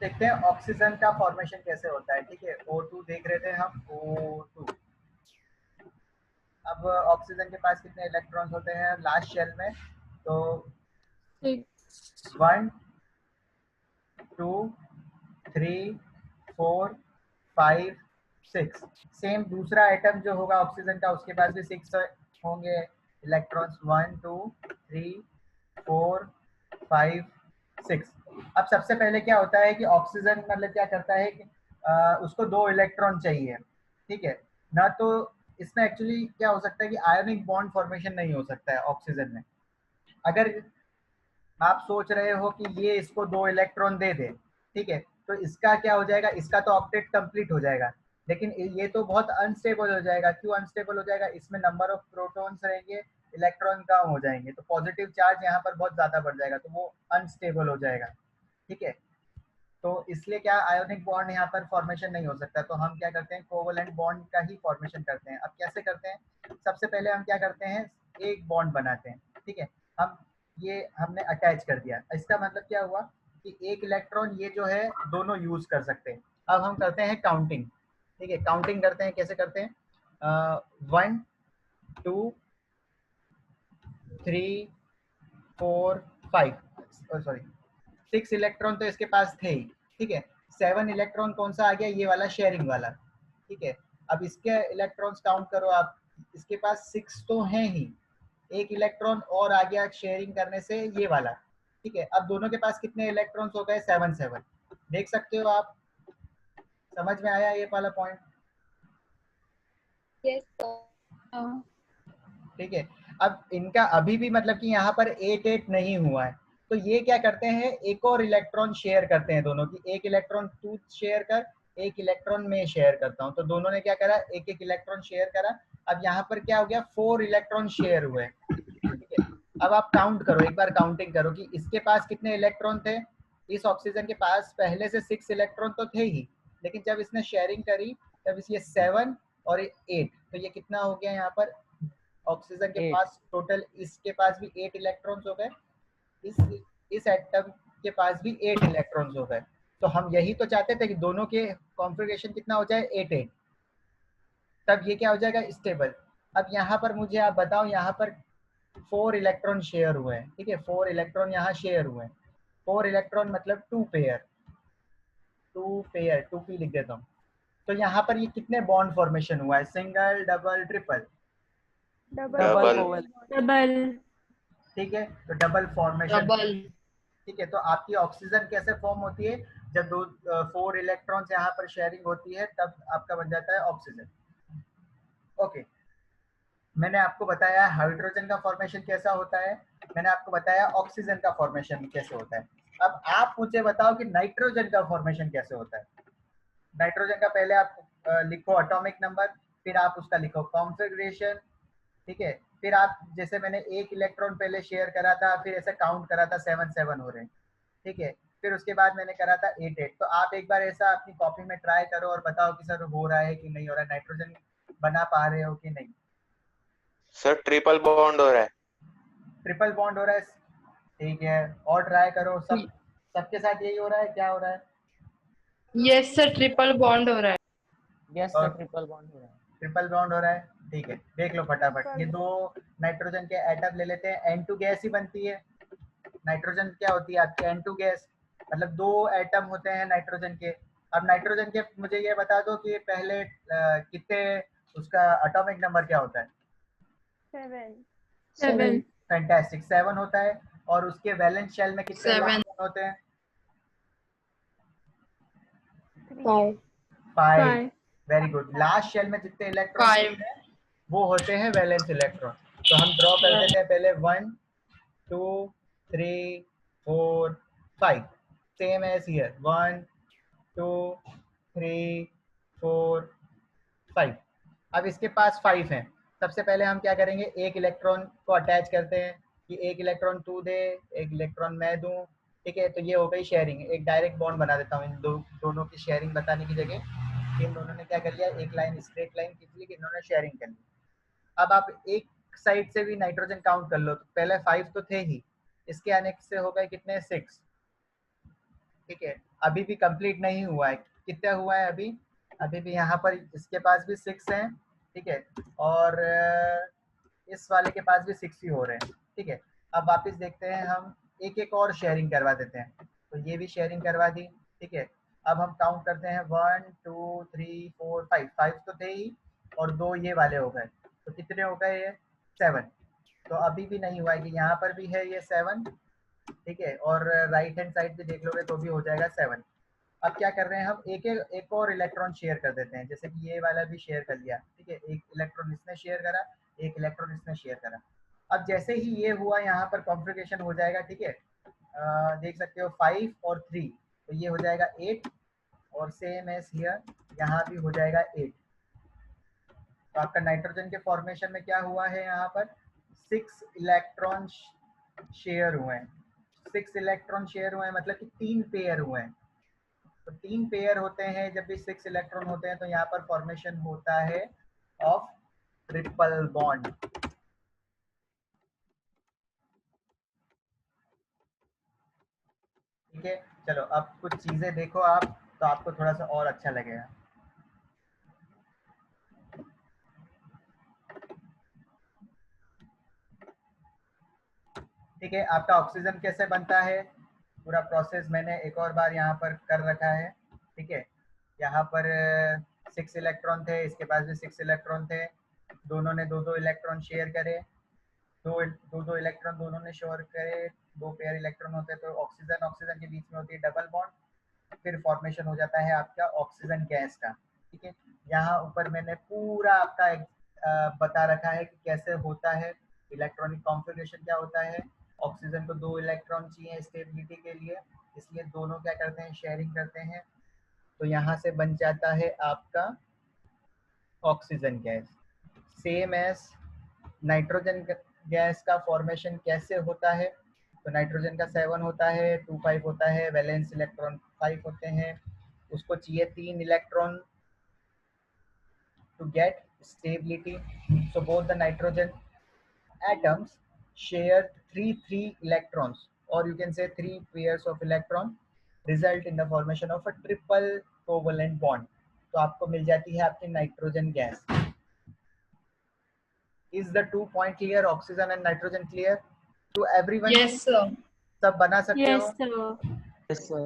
देखते हैं ऑक्सीजन का फॉर्मेशन कैसे होता है। ठीक है, O2 देख रहे थे हम, O2। अब ऑक्सीजन के पास कितने इलेक्ट्रॉन्स होते हैं लास्ट शेल में? तो 1 2 3 4 5 6। सेम दूसरा आइटम जो होगा ऑक्सीजन का, उसके पास भी 6 होंगे इलेक्ट्रॉन्स। 1 2 3 4 5 6। अब सबसे पहले क्या होता है कि ऑक्सीजन मतलब क्या करता है कि उसको 2 इलेक्ट्रॉन चाहिए। ठीक है ना, तो इसमें एक्चुअली क्या हो सकता है कि आयोनिक बॉन्ड फॉर्मेशन नहीं हो सकता है ऑक्सीजन में। अगर आप सोच रहे हो कि ये इसको 2 इलेक्ट्रॉन दे दे, ठीक है, तो इसका क्या हो जाएगा, इसका तो ऑक्टेट कंप्लीट हो जाएगा, लेकिन ये तो बहुत अनस्टेबल हो जाएगा। क्यों अनस्टेबल हो जाएगा? इसमें नंबर ऑफ प्रोटॉन्स रहेंगे, इलेक्ट्रॉन कम हो जाएंगे, तो पॉजिटिव चार्ज यहाँ पर बहुत ज्यादा बढ़ जाएगा, तो वो अनस्टेबल हो जाएगा। ठीक है, तो इसलिए क्या आयोनिक बॉन्ड यहाँ पर फॉर्मेशन नहीं हो सकता। तो हम क्या करते हैं, कोवलेंट बॉन्ड का ही फॉर्मेशन करते हैं। अब कैसे करते हैं? सबसे पहले हम क्या करते हैं, एक बॉन्ड बनाते हैं। ठीक है, हम ये हमने अटैच कर दिया, इसका मतलब क्या हुआ कि एक इलेक्ट्रॉन ये जो है दोनों यूज कर सकते हैं। अब हम करते हैं काउंटिंग। ठीक है, काउंटिंग करते हैं। कैसे करते हैं? 1 2 3 4 5, सॉरी 6 इलेक्ट्रॉन तो इसके पास थे ही। ठीक है, 7 इलेक्ट्रॉन कौन सा आ गया? ये वाला, शेयरिंग वाला। ठीक है, अब इसके इलेक्ट्रॉन्स काउंट करो आप, इसके पास 6 तो हैं ही, एक इलेक्ट्रॉन और आ गया शेयरिंग करने से, ये वाला। ठीक है, अब दोनों के पास कितने इलेक्ट्रॉन्स हो गए? 7 7। देख सकते हो आप, समझ में आया ये वाला पॉइंट? Yes sir. ठीक है, अब इनका अभी भी मतलब कि यहाँ पर 8 8 नहीं हुआ है, तो ये क्या करते हैं, एक और इलेक्ट्रॉन शेयर करते हैं दोनों की। एक इलेक्ट्रॉन तू शेयर कर, एक इलेक्ट्रॉन मैं शेयर करता हूँ, तो दोनों ने क्या करा, एक एक इलेक्ट्रॉन शेयर करा। अब यहाँ पर क्या हो गया, 4 इलेक्ट्रॉन शेयर हुए। ठीक है, अब आप काउंट करो, एक बार काउंटिंग करो कि इसके पास कितने इलेक्ट्रॉन थे। इस ऑक्सीजन के पास पहले से 6 इलेक्ट्रॉन तो थे ही, लेकिन जब इसने शेयरिंग करी तब इस ये 7 और 8, तो ये कितना हो गया यहाँ पर ऑक्सीजन के 8। पास टोटल, इसके पास भी 8 इलेक्ट्रॉन्स हो गए, इस इस एटम के पास भी 8 इलेक्ट्रॉन्स हो गए। तो हम यही तो चाहते थे कि दोनों के कॉन्फ़िगरेशन कितना हो जाए, 8 8, तब ये क्या हो जाएगा, स्टेबल। अब यहाँ पर मुझे आप बताओ, यहाँ पर 4 इलेक्ट्रॉन शेयर हुए हैं। ठीक है, 4 इलेक्ट्रॉन यहाँ शेयर हुए हैं। 4 इलेक्ट्रॉन मतलब 2 पेयर, 2 पेयर, 2p लिख देता हूँ। तो यहाँ पर ये कितने बॉन्ड फॉर्मेशन हुआ है, single, double, triple? Double covalent. Double. ठीक है, तो डबल फॉर्मेशन। डबल। ठीक है, तो आपकी ऑक्सीजन कैसे फॉर्म होती है? जब दो 4 इलेक्ट्रॉन्स यहाँ पर शेयरिंग होती है, तब आपका बन जाता है ऑक्सीजन। ओके, मैंने आपको बताया हाइड्रोजन का फॉर्मेशन कैसा होता है, मैंने आपको बताया ऑक्सीजन का फॉर्मेशन कैसे होता है। अब आप मुझे बताओ कि नाइट्रोजन का फॉर्मेशन कैसे होता है। नाइट्रोजन का पहले आप लिखो एटॉमिक नंबर, फिर आप उसका लिखो कॉन्फ़िगरेशन। ठीक है, फिर आप, जैसे मैंने एक इलेक्ट्रॉन पहले शेयर करा था, फिर ऐसे काउंट करा था 7 7 हो रहे हैं। ठीक है, फिर उसके बाद मैंने करा था 8 8। तो आप एक बार ऐसा अपनी कॉपी में ट्राई करो और बताओ कि सर हो रहा है कि नहीं हो रहा है, नाइट्रोजन बना पा रहे हो कि नहीं। सर ट्रिपल बॉन्ड हो रहा है। ट्रिपल बॉन्ड हो रहा है, ठीक है, और ट्राई करो। सबके साथ यही हो रहा है, क्या हो रहा है? यस सर, ट्रिपल बॉन्ड हो रहा है। यस सर, ट्रिपल बॉन्ड हो रहा है। ट्रिपल बॉन्ड हो रहा है, ठीक है, देख लो फटाफट। ये दो नाइट्रोजन के एटम ले लेते हैं, N2 गैस ही बनती है। नाइट्रोजन क्या होती है आपकी, N2 गैस, मतलब 2 एटम होते हैं नाइट्रोजन के। अब नाइट्रोजन के मुझे ये बता दो कि पहले कितने, उसका एटॉमिक नंबर क्या होता है? 7। फैंटास्टिक, 7 होता है। और उसके वैलेंस शेल में कितने 7। इलेक्ट्रॉन होते हैं? 5। 5। Very good. लास्ट शेल में जितने इलेक्ट्रॉन 5। होते हैं वो होते हैं वैलेंस इलेक्ट्रॉन। तो हम ड्रॉ कर देते हैं पहले 1 2 3 4 5, सेम एज हियर, 1 2 3 4 5। अब इसके पास 5 हैं। सबसे पहले हम क्या करेंगे, एक इलेक्ट्रॉन को अटैच करते हैं कि एक इलेक्ट्रॉन तू दे, एक इलेक्ट्रॉन मैं दूं। ठीक है, तो ये हो गई शेयरिंग। एक डायरेक्ट बॉन्ड बना देता हूँ इन दोनों की शेयरिंग बताने की जगह। इन दोनों ने क्या कर लिया, एक लाइन स्ट्रेट लाइन खींच ली कि इन्होंने शेयरिंग कर ली। अब आप एक साइड से भी नाइट्रोजन काउंट कर लो, तो पहले 5 तो थे ही, इसके आने से हो गए कितने, 6। ठीक है, अभी भी कंप्लीट नहीं हुआ है। कितना हुआ है अभी? अभी भी यहाँ पर इसके पास भी 6 हैं, ठीक है, और इस वाले के पास भी 6 ही हो रहे हैं, ठीक है। अब वापस देखते हैं, हम एक एक और शेयरिंग करवा देते हैं। तो ये भी शेयरिंग करवा दी, ठीक है। अब हम काउंट करते हैं 1 2 3 4 5 तो थे ही, और 2 ये वाले हो गए, तो कितने हो गए ये? 7। तो अभी भी नहीं हुआ है कि यहाँ पर भी है ये 7, ठीक है, और राइट हैंड साइड भी देख लोगे तो भी हो जाएगा 7। अब क्या कर रहे हैं हम, एक और इलेक्ट्रॉन शेयर कर देते हैं, जैसे कि ये वाला भी शेयर कर लिया, ठीक है, एक इलेक्ट्रॉन इसने शेयर करा, एक इलेक्ट्रॉन इसने शेयर करा। अब जैसे ही ये हुआ यहाँ पर कॉन्फ़िगरेशन हो जाएगा, ठीक है। देख सकते हो 5 और 3, तो ये हो जाएगा 8, और सेम एज हियर यहाँ भी हो जाएगा 8। तो आपका नाइट्रोजन के फॉर्मेशन में क्या हुआ है, यहाँ पर 6 इलेक्ट्रॉन शेयर हुए हैं। 6 इलेक्ट्रॉन शेयर हुए हैं मतलब कि 3 पेयर हुए हैं। तो 3 पेयर होते हैं, जब भी 6 इलेक्ट्रॉन होते हैं तो यहाँ पर फॉर्मेशन होता है ऑफ ट्रिपल बॉन्ड। ठीक है, चलो अब कुछ चीजें देखो आप, तो आपको थोड़ा सा और अच्छा लगेगा। ठीक है, आपका ऑक्सीजन कैसे बनता है, पूरा प्रोसेस मैंने एक और बार यहाँ पर कर रखा है, ठीक है। यहाँ पर 6 इलेक्ट्रॉन थे, इसके पास भी 6 इलेक्ट्रॉन थे, दोनों ने 2-2 इलेक्ट्रॉन शेयर करे, दो इलेक्ट्रॉन दोनों ने शेयर करे, 2 पेयर इलेक्ट्रॉन होते हैं, तो ऑक्सीजन ऑक्सीजन के बीच में होती है डबल बॉन्ड, फिर फॉर्मेशन हो जाता है आपका ऑक्सीजन गैस का, ठीक है। यहाँ ऊपर मैंने पूरा आपका बता रखा है कि कैसे होता है, इलेक्ट्रॉनिक कॉन्फ़िगरेशन क्या होता है। ऑक्सीजन को 2 इलेक्ट्रॉन चाहिए स्टेबिलिटी के लिए, इसलिए दोनों क्या करते हैं, शेयरिंग करते हैं, तो यहाँ से बन जाता है आपका oxygen gas. Same as nitrogen gas का फॉर्मेशन कैसे होता है, तो नाइट्रोजन का 7 होता है, 2 5 होता है, वैलेंस इलेक्ट्रॉन 5 होते हैं, उसको चाहिए 3 electron to get stability. So both the nitrogen atoms share 3 electrons, or you can say 3 pairs of electron, result in the formation of a triple covalent bond. तो आपको मिल जाती है आपकी nitrogen gas. Is the 2 point clear? Oxygen and nitrogen clear to everyone? Yes, sir. सब बना सकते हो? Yes, sir. Yes, sir.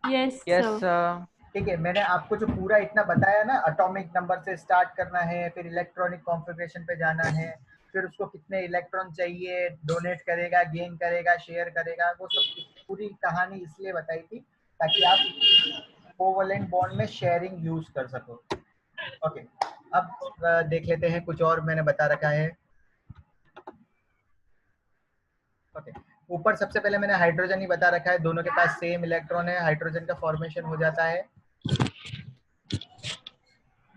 Yes, Yes, sir. sir. ठीक है, मैंने आपको जो पूरा इतना बताया ना, एटॉमिक नंबर से स्टार्ट करना है, फिर इलेक्ट्रॉनिक कॉन्फ़िगरेशन पे जाना है, फिर उसको कितने इलेक्ट्रॉन चाहिए, डोनेट करेगा, गेन करेगा, शेयर करेगा, वो सब पूरी कहानी इसलिए बताई थी ताकि आप कोवलेंट बॉन्ड में शेयरिंग यूज कर सको। ओके, अब देख लेते हैं कुछ और मैंने बता रखा है। ओके, ऊपर सबसे पहले मैंने हाइड्रोजन ही बता रखा है, दोनों के पास सेम इलेक्ट्रॉन है, हाइड्रोजन का फॉर्मेशन हो जाता है,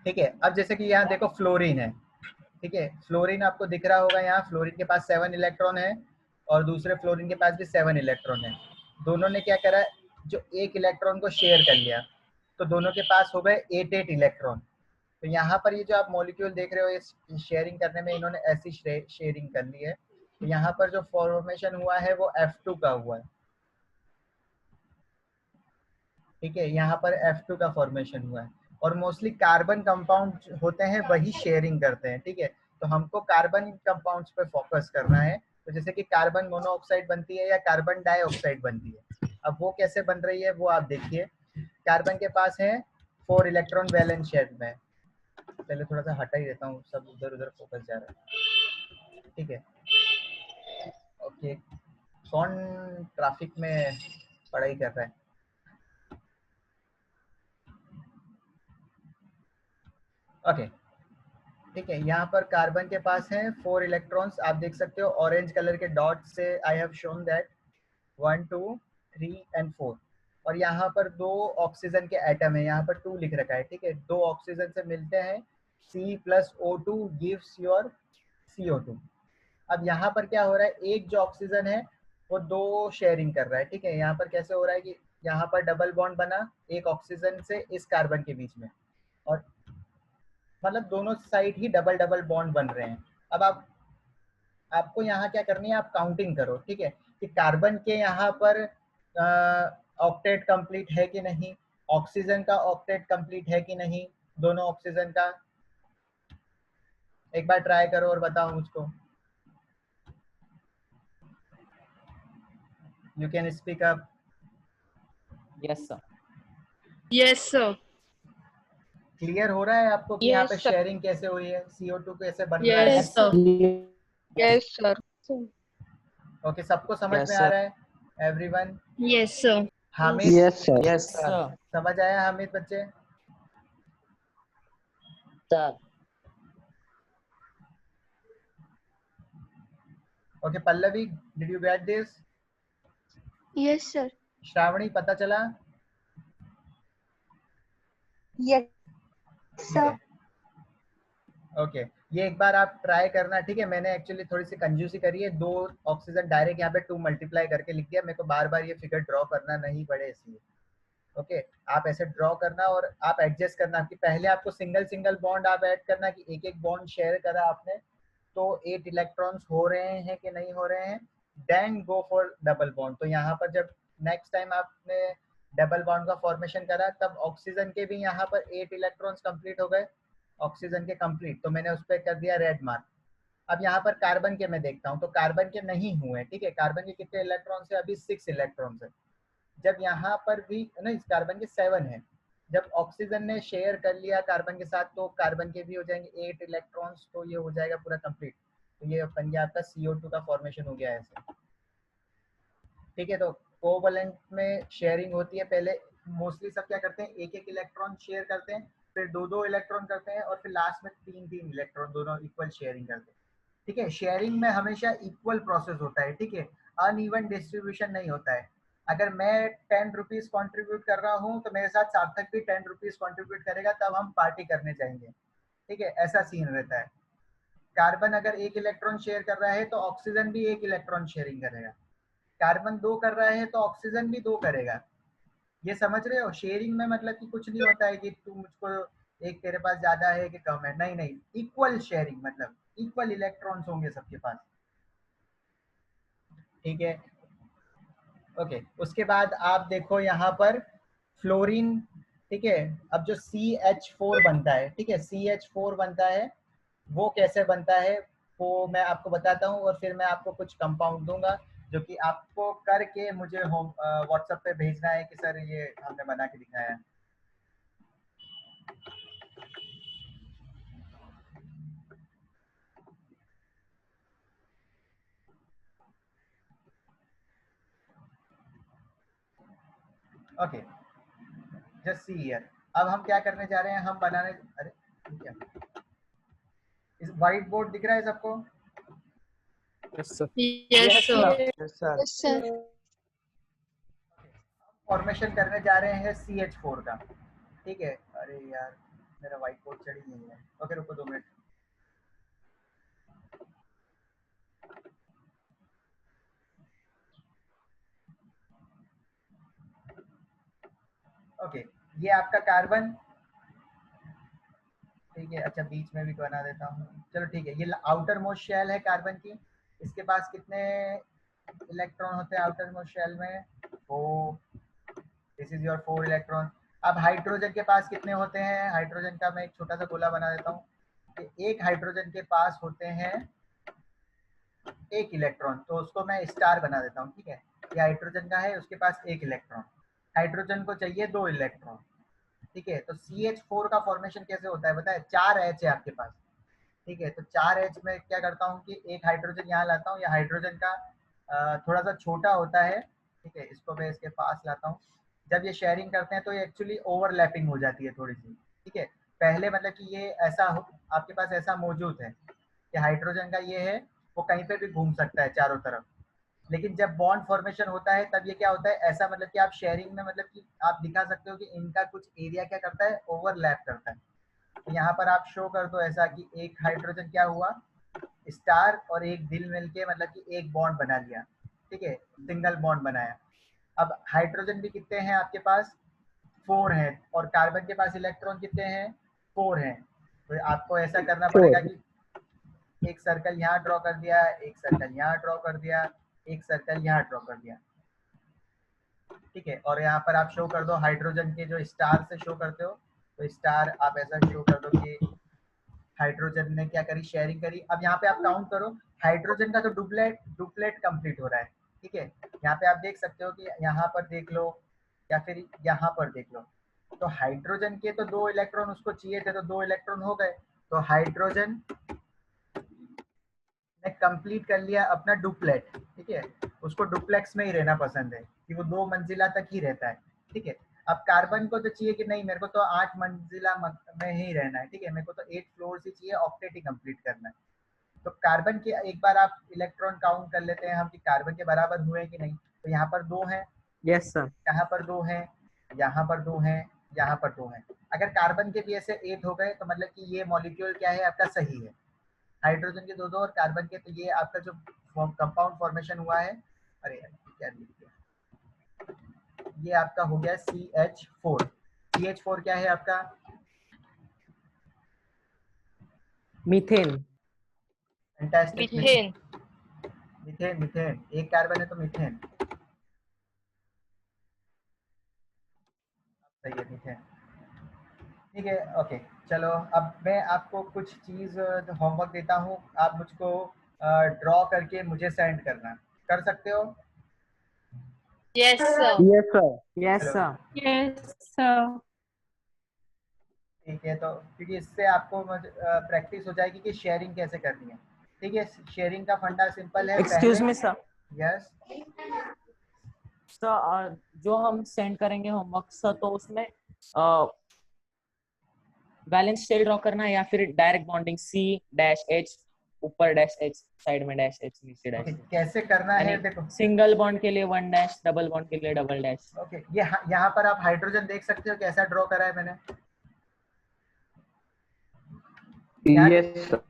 ठीक है। अब जैसे कि यहाँ देखो फ्लोरीन है, ठीक है, फ्लोरीन आपको दिख रहा होगा, यहाँ फ्लोरीन के पास 7 इलेक्ट्रॉन है, और दूसरे फ्लोरीन के पास भी 7 इलेक्ट्रॉन है। दोनों ने क्या करा, जो एक इलेक्ट्रॉन को शेयर कर लिया, तो दोनों के पास हो गए 8 इलेक्ट्रॉन। तो यहाँ पर ये जो आप मॉलिक्यूल देख रहे हो, इस शेयरिंग करने में इन्होंने ऐसी शेयरिंग कर ली है, तो यहाँ पर जो फॉर्मेशन हुआ है वो F2 का हुआ है, ठीक है, यहाँ पर F2 का फॉर्मेशन हुआ है, और मोस्टली कार्बन कंपाउंड होते हैं वही शेयरिंग करते हैं, ठीक है। तो हमको कार्बन कंपाउंड्स पे फोकस करना है, तो जैसे कि कार्बन मोनोऑक्साइड बनती है या कार्बन डाइऑक्साइड बनती है, अब वो कैसे बन रही है वो आप देखिए। कार्बन के पास है 4 इलेक्ट्रॉन वैलेंस शेल में, पहले थोड़ा सा हटा ही देता हूँ, सब उधर उधर फोकस जा रहा है, ठीक है। ओके, कौन ट्रैफिक में पढ़ाई कर रहा है? ओके, ठीक है, यहाँ पर कार्बन के पास है 4 इलेक्ट्रॉन्स, आप देख सकते हो ऑरेंज कलर के डॉट से I have shown that 1 2 3 and 4, और यहाँ पर 2 ऑक्सीजन के एटम है, यहाँ पर 2 लिख रखा है, ठीक है, 2 ऑक्सीजन से मिलते हैं, C+O2 गिव्स योर CO2। अब यहाँ पर क्या हो रहा है, एक जो ऑक्सीजन है वो 2 शेयरिंग कर रहा है, ठीक है। यहाँ पर कैसे हो रहा है कि यहाँ पर डबल बॉन्ड बना एक ऑक्सीजन से इस कार्बन के बीच में, और मतलब दोनों साइड ही डबल डबल बॉन्ड बन रहे हैं। अब आपको यहाँ क्या करनी है, आप काउंटिंग करो, ठीक है, कि कार्बन के यहाँ पर ऑक्टेट कंप्लीट है कि नहीं, ऑक्सीजन का ऑक्टेट कंप्लीट है कि नहीं, दोनों ऑक्सीजन का एक बार ट्राई करो और बताओ मुझको। You can speak up. Yes, sir. Yes, sir. Clear हो रहा है आपको कि यहाँ पे Yes, sir. शेयरिंग कैसे हुई है, CO2 कैसे बन रहा है? Yes, sir. Yes, sir. Okay, सबको समझ Yes, में आ sir. रहा है everyone? Yes, sir. Hamid, Yes, sir. Yes, sir. समझ आया हामिद बच्चे? Sir. Okay Pallavi, did you get this? Yes, sir. Shravani, पता चला? Yes, ठीक है, ओके ये एक बार आप ट्राई करना, ठीक है? मैंने एक्चुअली थोड़ी सी कंजूसी करी है, 2 ऑक्सीजन डायरेक्ट यहाँ पे 2 मल्टीप्लाई करके लिख दिया, मेरे को बार बार ये फिगर ड्रॉ करना नहीं पड़े इसलिए। ओके आप ऐसे ड्रॉ करना और आप एडजस्ट करना कि पहले आपको सिंगल सिंगल बॉन्ड आप ऐड करना कि एक एक बॉन्ड शेयर करा आपने तो 8 इलेक्ट्रॉन्स हो रहे हैं कि नहीं हो रहे हैं, then go for double bond. तो यहाँ पर जब नेक्स्ट टाइम आपने डबल बॉन्ड का फॉर्मेशन करा तब ऑक्सीजन के भी यहाँ पर 8 इलेक्ट्रॉन्स कंप्लीट हो गए, ऑक्सीजन के कंप्लीट, तो मैंने उस पर कर दिया रेड मार्क। अब यहाँ पर कार्बन के मैं देखता हूँ तो कार्बन के नहीं हुए, ठीक है? कार्बन के कितने इलेक्ट्रॉन्स है? अभी 6 इलेक्ट्रॉन्स है। जब यहाँ पर भी नहीं, कार्बन के 7 है, जब ऑक्सीजन ने शेयर कर लिया कार्बन के साथ तो कार्बन के भी हो जाएंगे 8 इलेक्ट्रॉन्स, तो ये हो जाएगा पूरा कंप्लीट। तो ये बन गया आपका CO2 का फॉर्मेशन हो गया ऐसे, ठीक है? तो कोवलेंट में शेयरिंग होती है, पहले मोस्टली सब क्या करते हैं, एक एक इलेक्ट्रॉन शेयर करते हैं, फिर 2-2 इलेक्ट्रॉन करते हैं और फिर लास्ट में 3-3 इलेक्ट्रॉन दोनों इक्वल शेयरिंग करते हैं, ठीक है? शेयरिंग में हमेशा इक्वल प्रोसेस होता है, ठीक है? अनइवन डिस्ट्रीब्यूशन नहीं होता है। अगर मैं 10 रुपीज कॉन्ट्रीब्यूट कर रहा हूँ तो मेरे साथ सार्थक भी 10 रुपीज कॉन्ट्रीब्यूट करेगा, तब हम पार्टी करने जाएंगे, ठीक है? ऐसा सीन रहता है। कार्बन अगर 1 इलेक्ट्रॉन शेयर कर रहा है तो ऑक्सीजन भी 1 इलेक्ट्रॉन शेयरिंग करेगा, कार्बन 2 कर रहा है तो ऑक्सीजन भी 2 करेगा। ये समझ रहे हो? शेयरिंग में मतलब कि कुछ नहीं होता है कि तू मुझको एक तेरे पास ज्यादा है कि कम है, नहीं नहीं, इक्वल शेयरिंग मतलब इक्वल इलेक्ट्रॉन्स होंगे सबके पास, ठीक है? ओके उसके बाद आप देखो यहाँ पर फ्लोरीन, ठीक है? अब जो CH4 बनता है, ठीक है, CH4 बनता है, वो कैसे बनता है वो मैं आपको बताता हूँ और फिर मैं आपको कुछ कंपाउंड दूंगा जो कि आपको करके मुझे होम व्हाट्सएप पे भेजना है कि सर ये हमने बना के दिखाया है। ओके जस्ट सी हियर, अब हम क्या करने जा रहे हैं, हम बनाने, अरे ठीक है, इस व्हाइट बोर्ड दिख रहा है सबको? Yes, sir. Yes, sir. Yes, sir. Yes, sir. Formation करने जा रहे हैं CH4 का, ठीक है? अरे यार मेरा व्हाइट बोर्ड चढ़ी नहीं है, ओके रुको 2 मिनट। ओके ये आपका कार्बन, ठीक है? अच्छा बीच में भी बना देता हूँ, चलो ठीक है। ये आउटर मोस्ट शेल है कार्बन की, इसके पास कितने इलेक्ट्रॉन होते हैं आउटर मोस्ट शेल में? 4, दिस इज योर 4 इलेक्ट्रॉन। अब हाइड्रोजन के पास कितने होते हैं? हाइड्रोजन का मैं एक छोटा सा गोला बना देता हूँ कि एक हाइड्रोजन के पास होते हैं 1 इलेक्ट्रॉन, तो उसको मैं स्टार बना देता हूँ, ठीक है? ये हाइड्रोजन का है, उसके पास 1 इलेक्ट्रॉन, हाइड्रोजन को चाहिए 2 इलेक्ट्रॉन, ठीक है? तो CH4 का फॉर्मेशन कैसे होता है बताए? 4 H है आपके पास, ठीक है? तो 4 H में क्या करता हूँ कि एक हाइड्रोजन यहाँ लाता हूँ, या हाइड्रोजन का थोड़ा सा छोटा होता है, ठीक है? इसको मैं इसके पास लाता हूँ। जब ये शेयरिंग करते हैं तो ये एक्चुअली ओवरलैपिंग हो जाती है थोड़ी सी, ठीक है? पहले मतलब कि ये ऐसा आपके पास ऐसा मौजूद है कि हाइड्रोजन का ये है, वो कहीं पे भी घूम सकता है चारों तरफ, लेकिन जब बॉन्ड फॉर्मेशन होता है तब ये क्या होता है, ऐसा मतलब कि आप शेयरिंग में मतलब कि आप दिखा सकते हो कि इनका कुछ एरिया क्या करता है, ओवरलैप करता है। तो यहाँ पर आप शो कर दो ऐसा कि एक हाइड्रोजन क्या हुआ, स्टार और एक दिल मिलके मतलब कि एक बॉन्ड बना लिया, ठीक है? सिंगल बॉन्ड बनाया। अब हाइड्रोजन भी कितने हैं आपके पास? 4 हैं, और कार्बन के पास इलेक्ट्रॉन कितने हैं? 4 हैं। तो आपको ऐसा करना पड़ेगा कि एक सर्कल यहाँ ड्रॉ कर दिया, एक सर्कल यहाँ ड्रॉ कर दिया, एक सर्कल यहाँ ड्रॉ कर दिया, ठीक है, और यहाँ पर आप शो कर दो हाइड्रोजन के जो स्टार से शो करते हो, तो स्टार आप ऐसा शो कर दो कि हाइड्रोजन ने क्या करी, शेयरिंग करी। अब यहाँ पे आप काउंट करो, हाइड्रोजन का तो डुप्लेट डुप्लेट कंप्लीट हो रहा है। ठीक है, यहाँ पे आप देख सकते हो कि यहाँ पर देख लो या फिर यहाँ पर देख लो, तो हाइड्रोजन के तो 2 इलेक्ट्रॉन उसको चाहिए थे, तो 2 इलेक्ट्रॉन हो गए। तो हाइड्रोजन ने कंप्लीट कर लिया अपना डुप्लेट। ठीक है, उसको डुप्लेक्स में ही रहना पसंद है कि वो 2 मंजिला तक ही रहता है। ठीक है, अब कार्बन को तो चाहिए कि नहीं, मेरे को तो 8 मंजिला में ही रहना है। ठीक है, मेरे को तो 8 फ्लोर ही चाहिए, ऑक्टेट ही कंप्लीट करना है। तो कार्बन के एक बार आप इलेक्ट्रॉन काउंट कर लेते हैं हम कि कार्बन के बराबर हुए कि नहीं। तो यहाँ पर 2 हैं, यस सर। यहाँ पर 2 हैं, यहाँ पर 2 हैं, यहाँ पर 2 हैं। अगर कार्बन के भी ऐसे 8 हो गए तो मतलब कि ये मॉलिक्यूल क्या है आपका, सही है। हाइड्रोजन के 2 और कार्बन के, तो ये आपका जो कंपाउंड फॉर्मेशन हुआ है, अरे यार क्या लिख दिया, ये आपका हो गया CH4। CH4 क्या है आपका, methane. Fantastic. Methane. Methane, methane एक कार्बन है तो मीथेन सही है, मीथेन। ठीक है, ओके। चलो अब मैं आपको कुछ चीज़ होमवर्क देता हूँ, आप मुझको ड्रॉ करके मुझे सेंड करना, कर सकते हो? Yes sir. Yes sir. Yes चलो सर। Yes sir. ठीक है, तो क्योंकि इससे आपको प्रैक्टिस हो जाएगी कि शेयरिंग कैसे करनी है। ठीक है, शेयरिंग का फंडा सिंपल है। एक्सक्यूज पहले मी सर। यस, सर जो हम सेंड करेंगे होमवर्क सर, तो उसमें बैलेंस शेल ड्रॉ करना है या फिर डायरेक्ट बॉन्डिंग C-H, ऊपर -H, साइड में -H, नीचे ओके, -H, कैसे करना है यानी देखो। सिंगल बॉन्ड के लिए 1 डैश, डबल बॉन्ड के लिए डबल डैश। ओके, ये यहाँ पर आप हाइड्रोजन देख सकते हो कैसा ड्रॉ करा है मैंने। Yes, sir.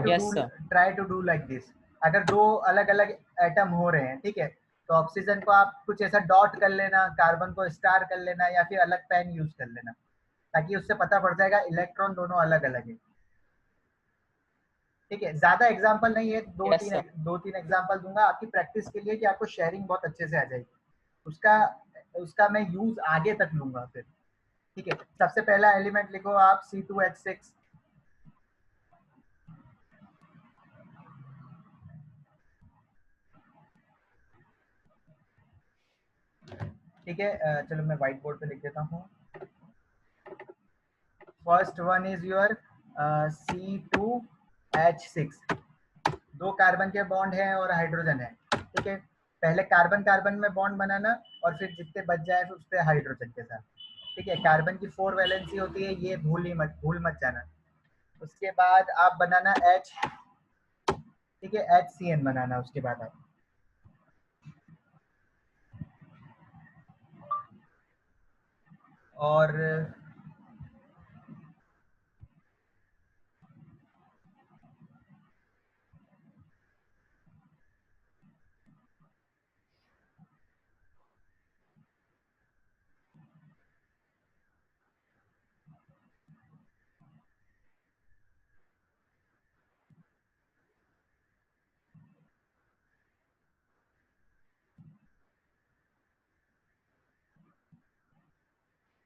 Yes sir. Try to do like this. अगर 2 अलग अलग एटम हो रहे हैं, ठीक है, तो ऑक्सीजन को आप कुछ ऐसा डॉट कर लेना, कार्बन को स्टार कर लेना, या फिर अलग पेन यूज कर लेना, ताकि उससे पता पड़ जाएगा इलेक्ट्रॉन दोनों अलग अलग है। ठीक है, ज्यादा एग्जांपल नहीं है, यस सर। दो तीन एग्जांपल दूंगा आपकी प्रैक्टिस के लिए कि आपको शेयरिंग बहुत अच्छे से आ जाएगी। उसका उसका मैं यूज आगे तक लूंगा फिर। ठीक है, सबसे पहला एलिमेंट लिखो आप C2H6। ठीक है, चलो मैं व्हाइट बोर्ड पे लिख देता हूँ। First one is your C2H6। 2 carbon के बॉन्ड हैं और हाइड्रोजन है। ठीक है, पहले कार्बन कार्बन में बॉन्ड बनाना और फिर जितने बच जाए फिर उस पर हाइड्रोजन के साथ। ठीक है, कार्बन की 4 वैलेंसी होती है, ये भूल मत जाना। उसके बाद आप बनाना H। ठीक है, HCN बनाना उसके बाद आप। और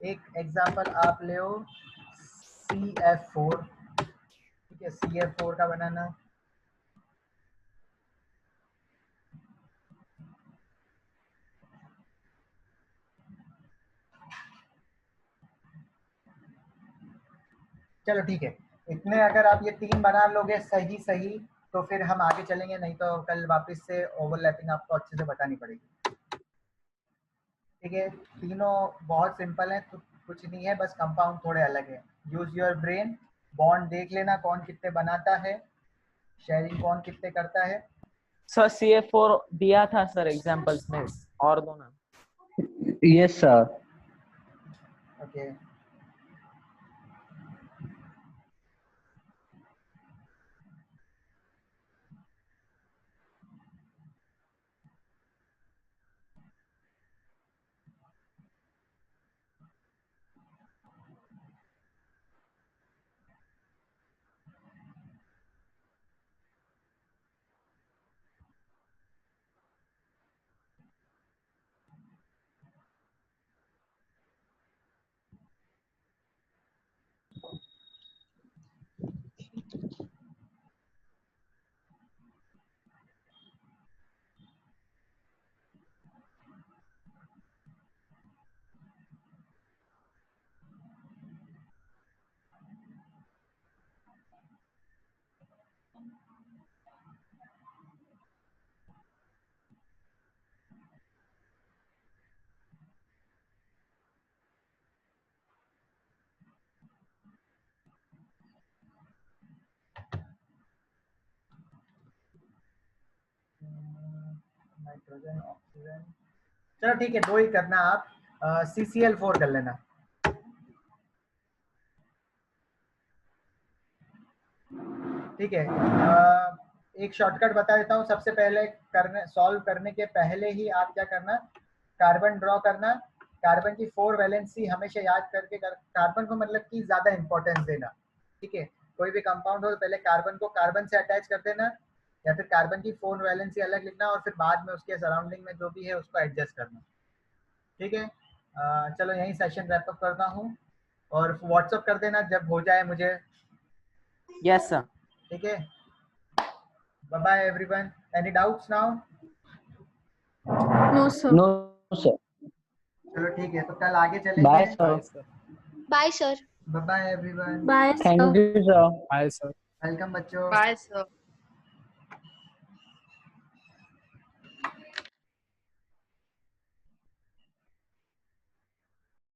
एक एग्जांपल आप ले CF4। ठीक है, CF4 का बनाना। चलो ठीक है, इतने अगर आप ये 3 बना लोगे सही सही, तो फिर हम आगे चलेंगे, नहीं तो कल वापस से ओवरलैपिंग आपको अच्छे से बतानी पड़ेगी। ठीक है, तीनों बहुत सिंपल है, तो कुछ नहीं है, बस कंपाउंड थोड़े अलग है। यूज योर ब्रेन, बॉन्ड देख लेना कौन कितने बनाता है, शेयरिंग कौन कितने करता है। सर CF4 दिया था सर एग्जांपल्स में, और दो ना। Yes, sir. Okay, nitrogen oxygen, चलो ठीक है 2 ही करना आप। CCl4 कर लेना। ठीक है, एक शॉर्टकट बता देता हूँ। सबसे पहले सॉल्व करने के पहले ही आप क्या करना, कार्बन ड्रॉ करना। कार्बन की 4 वैलेंसी हमेशा याद करके कार्बन को मतलब कि ज्यादा इंपॉर्टेंस देना। ठीक है, कोई भी कंपाउंड हो तो पहले कार्बन को कार्बन से अटैच कर देना, या फिर कार्बन की 4 वैलेंसी अलग लिखना और फिर बाद में उसके सराउंडिंग में जो भी है उसको एडजस्ट करना। ठीक है, चलो यही सेशन रैप अप करता हूँ और व्हाट्सअप कर देना जब हो जाए मुझे। Yes sir. ठीक है, bye bye everyone. Any doubts now? No, sir. No sir. चलो ठीक है, तो कल आगे चलेंगे। Bye sir. Bye sir. Bye bye everyone. Bye, sir. Thank you sir. Bye, sir. Welcome बच्चों। Bye, sir.